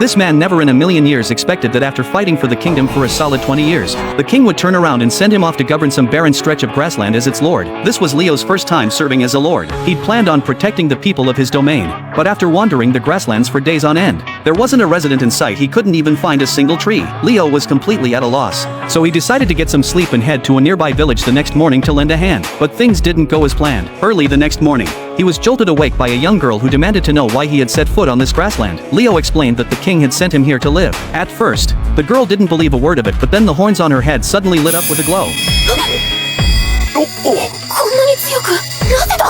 This man never in a million years expected that after fighting for the kingdom for a solid 20 years, the king would turn around and send him off to govern some barren stretch of grassland as its lord. This was Leo's first time serving as a lord. He'd planned on protecting the people of his domain, but after wandering the grasslands for days on end, there wasn't a resident in sight. He couldn't even find a single tree. Leo was completely at a loss, so he decided to get some sleep and head to a nearby village the next morning to lend a hand. But things didn't go as planned. Early the next morning, he was jolted awake by a young girl who demanded to know why he had set foot on this grassland. Leo explained that the king had sent him here to live. At first, the girl didn't believe a word of it, but then the horns on her head suddenly lit up with a glow.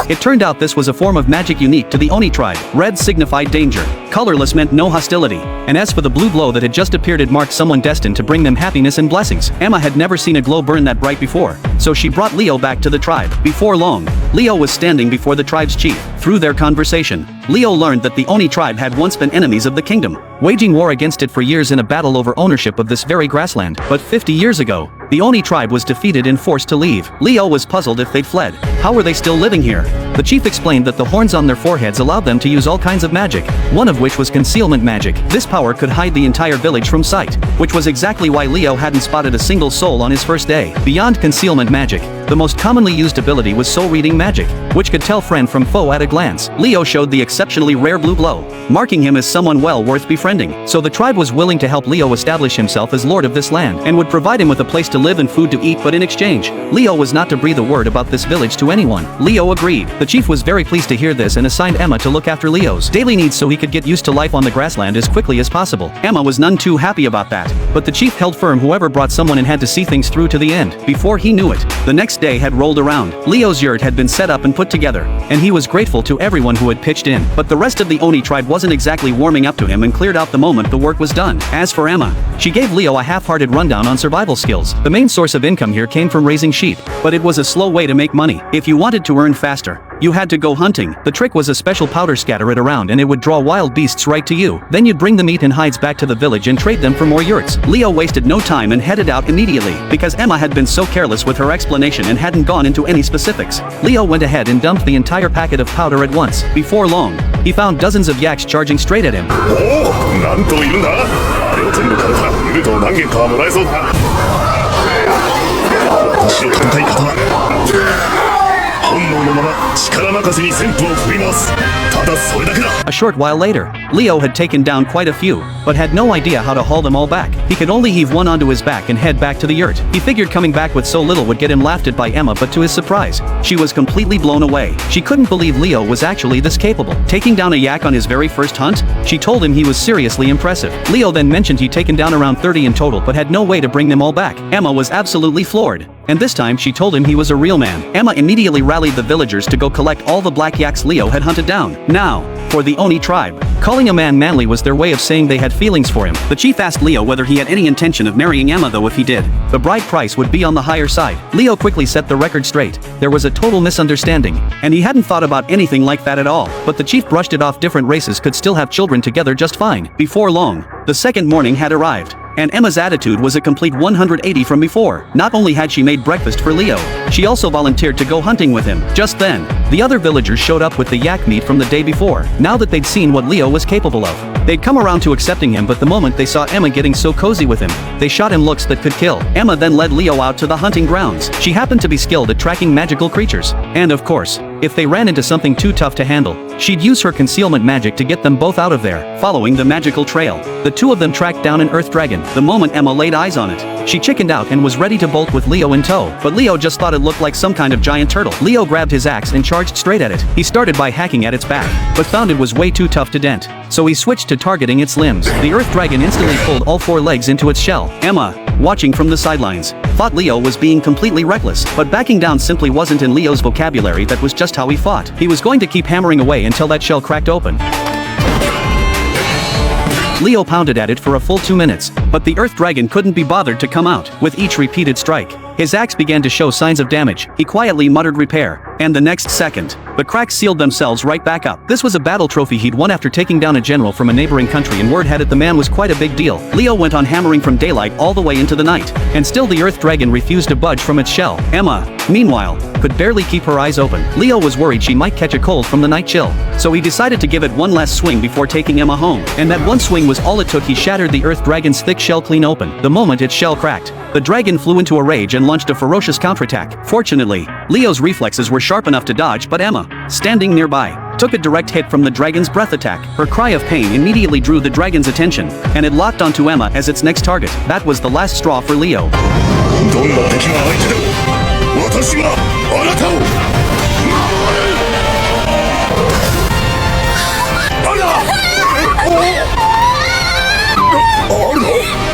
It turned out this was a form of magic unique to the Oni tribe. Red signified danger. Colorless meant no hostility. And as for the blue glow that had just appeared, it marked someone destined to bring them happiness and blessings. Emma had never seen a glow burn that bright before, so she brought Leo back to the tribe. Before long, Leo was standing before the tribe's chief. Through their conversation, Leo learned that the Oni tribe had once been enemies of the kingdom, waging war against it for years in a battle over ownership of this very grassland. But 50 years ago, the Oni tribe was defeated and forced to leave. Leo was puzzled if they'd fled. How were they still living here? The chief explained that the horns on their foreheads allowed them to use all kinds of magic, one of which was concealment magic. This power could hide the entire village from sight, which was exactly why Leo hadn't spotted a single soul on his first day. Beyond concealment magic, the most commonly used ability was soul reading magic, which could tell friend from foe at a glance. Leo showed the exceptionally rare blue glow, marking him as someone well worth befriending. So the tribe was willing to help Leo establish himself as lord of this land, and would provide him with a place to live and food to eat. But in exchange, Leo was not to breathe a word about this village to anyone. Leo agreed. The chief was very pleased to hear this and assigned Emma to look after Leo's daily needs so he could get used to life on the grassland as quickly as possible. Emma was none too happy about that, but the chief held firm. Whoever brought someone and had to see things through to the end. Before he knew it, the next day had rolled around. Leo's yurt had been set up and put together, and he was grateful to everyone who had pitched in. But the rest of the Oni tribe wasn't exactly warming up to him and cleared out the moment the work was done. As for Emma, she gave Leo a half-hearted rundown on survival skills. The main source of income here came from raising sheep, but it was a slow way to make money. If you wanted to earn faster, you had to go hunting. The trick was a special powder, scatter it around and it would draw wild beasts right to you. Then you'd bring the meat and hides back to the village and trade them for more yurts. Leo wasted no time and headed out immediately, because Emma had been so careless with her explanation and hadn't gone into any specifics. Leo went ahead and dumped the entire packet of powder at once. Before long, he found dozens of yaks charging straight at him. A short while later, Leo had taken down quite a few, but had no idea how to haul them all back. He could only heave one onto his back and head back to the yurt. He figured coming back with so little would get him laughed at by Emma, but to his surprise, she was completely blown away. She couldn't believe Leo was actually this capable. Taking down a yak on his very first hunt? She told him he was seriously impressive. Leo then mentioned he'd taken down around 30 in total but had no way to bring them all back. Emma was absolutely floored, and this time she told him he was a real man. Emma immediately rallied the villagers to go collect all the black yaks Leo had hunted down. Now, for the Oni tribe, calling a man manly was their way of saying they had feelings for him. The chief asked Leo whether he had any intention of marrying Emma, though if he did, the bride price would be on the higher side. Leo quickly set the record straight. There was a total misunderstanding, and he hadn't thought about anything like that at all. But the chief brushed it off. Different races could still have children together just fine. Before long, the second morning had arrived, and Emma's attitude was a complete 180 from before. Not only had she made breakfast for Leo, she also volunteered to go hunting with him. Just then, the other villagers showed up with the yak meat from the day before. Now that they'd seen what Leo was capable of, they'd come around to accepting him, but the moment they saw Emma getting so cozy with him, they shot him looks that could kill. Emma then led Leo out to the hunting grounds. She happened to be skilled at tracking magical creatures, and of course, if they ran into something too tough to handle, she'd use her concealment magic to get them both out of there. Following the magical trail, the two of them tracked down an earth dragon. The moment Emma laid eyes on it, she chickened out and was ready to bolt with Leo in tow, but Leo just thought it looked like some kind of giant turtle. Leo grabbed his axe and charged straight at it. He started by hacking at its back, but found it was way too tough to dent, so he switched to targeting its limbs. The earth dragon instantly pulled all four legs into its shell. Emma, watching from the sidelines, thought Leo was being completely reckless, but backing down simply wasn't in Leo's vocabulary. That was just how he fought. He was going to keep hammering away until that shell cracked open. Leo pounded at it for a full 2 minutes, But the Earth Dragon couldn't be bothered to come out. With each repeated strike, his axe began to show signs of damage. He quietly muttered repair, and the next second, the cracks sealed themselves right back up. This was a battle trophy he'd won after taking down a general from a neighboring country, and word had it the man was quite a big deal. Leo went on hammering from daylight all the way into the night, and still the Earth Dragon refused to budge from its shell. Emma, meanwhile, could barely keep her eyes open. Leo was worried she might catch a cold from the night chill, so he decided to give it one last swing before taking Emma home. And that one swing was all it took. He shattered the Earth Dragon's thick shell clean open. The moment its shell cracked, the dragon flew into a rage and launched a ferocious counterattack. Fortunately, Leo's reflexes were sharp enough to dodge, but Emma, standing nearby, took a direct hit from the dragon's breath attack. Her cry of pain immediately drew the dragon's attention, and it locked onto Emma as its next target. That was the last straw for Leo. どんな敵が相手でも私があなたをあらあら